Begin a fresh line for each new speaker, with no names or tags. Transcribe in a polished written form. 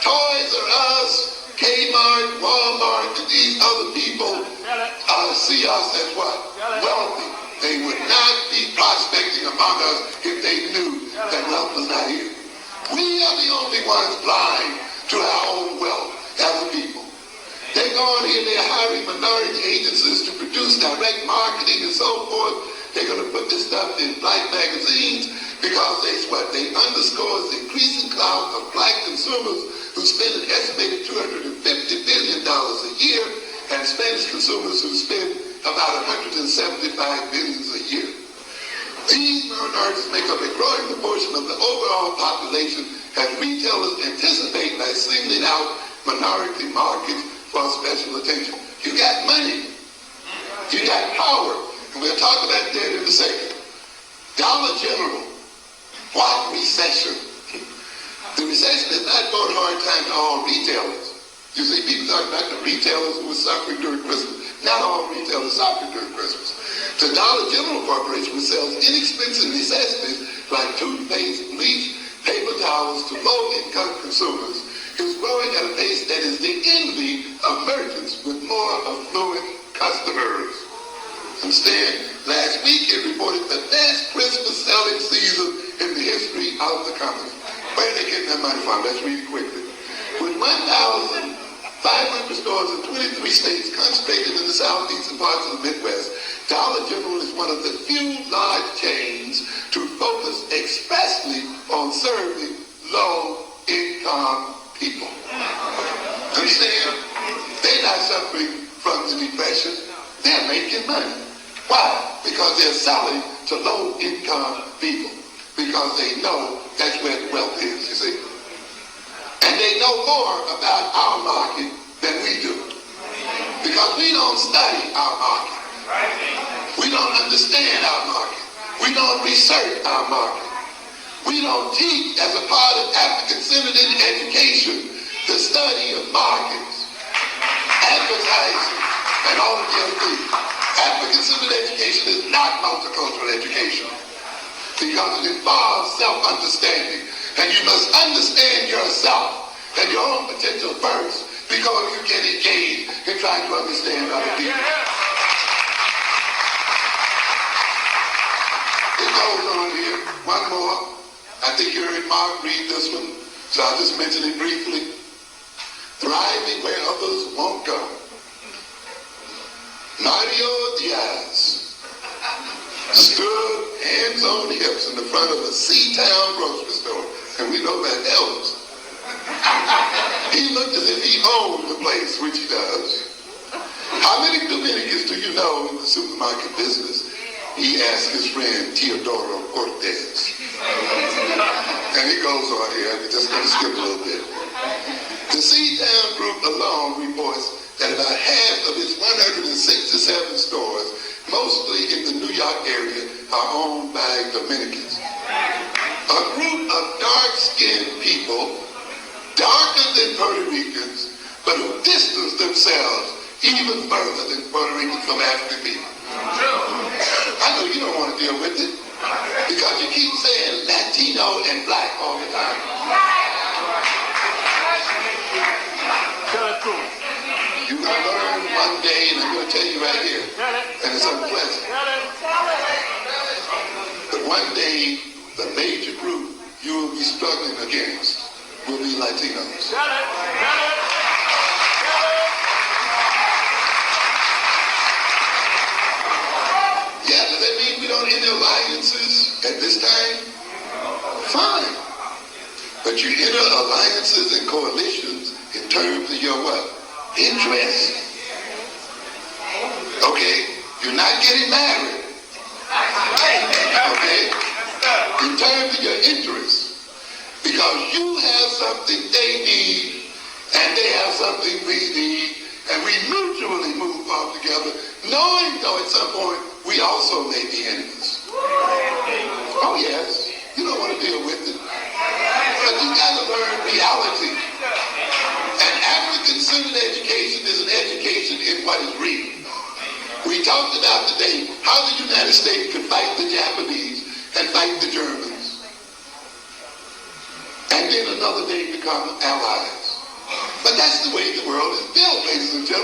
Toys R Us, Kmart, Walmart, and these other people see us as what? Wealthy. They would not be prospecting among us if they knew that wealth was not here. We are the only ones blind to our own wealth as a people. They go on here, they're hiring minority agencies to produce direct marketing and so forth. They're going to put this stuff in black magazines because they underscore the increasing clout of black consumers who spend an estimated $250 billion a year and Spanish consumers who spend about $175 billion a year. These minorities make up a growing proportion of the overall population as retailers anticipate by singling out minority markets for special attention. You got money. You got power. And we'll talk about that in a second. Dollar General. What recession? The recession is not going hard time to all retailers. You see, people talk about the retailers who were suffering during Christmas. Not all retailers suffered during Christmas. The Dollar General Corporation, which sells inexpensive necessities like toothpaste, bleach, paper towels to low-income consumers, is growing at a pace that is the envy of merchants with more affluent customers. Understand? Last week it reported the best Christmas selling season in the history of the company. Where are they getting that money from? Let's read it quickly. With 1,500 stores in 23 states concentrated in the southeastern parts of the Midwest, Dollar General is one of the few large chains to focus expressly on serving low-income people. Understand? They're not suffering from the depression. They're making money. Why? Because they're selling to low-income people. Because they know that's where the wealth is, you see. And they know more about our market than we do. Because we don't study our market. We don't understand our market. We don't research our market. We don't teach as a part of African-centered education the study of markets, advertising, and all of the other things. African-centered education is not multicultural education because it involves self-understanding. And you must understand yourself and your own potential first before you get engaged in trying to understand other people. It goes on here. One more. I think you heard Mark read this one, so I'll just mention it briefly. Thriving where others won't go. Mario Diaz stood hands on hips in the front of a C-Town grocery store, and we know that Elvis. He looked as if he owned the place, which he does. How many Dominicans do you know in the supermarket business? He asked his friend Teodoro Cortez. And he goes on here, we're just going to skip a little bit. The C-Town group alone reports that about half of its 167 stores, mostly in the New York area, are owned by Dominicans. A group of dark-skinned people, darker than Puerto Ricans, but who distance themselves even further than Puerto Ricans from African people. I know you don't want to deal with it because you keep saying Latino and black all the time. You're going to learn one day, and I'm going to tell you right here, and it's unpleasant. But one day, the major group you will be struggling against will be Latinos. Yeah, does that mean we don't enter alliances at this time? Fine. But you enter alliances and coalitions in terms of your what? Interest. Okay? You're not getting married. Okay? In terms of your interests. Because you have something they need, and they have something we need, and we mutually move on together, knowing though at some point we also may be enemies. Oh yes, you don't want to deal with it. But you got to learn reality. And African-centered education is an education in what is real. We talked about today how the United States could fight the Japanese and fight the Germans. And then another day become allies. But that's the way the world is built, ladies and gentlemen.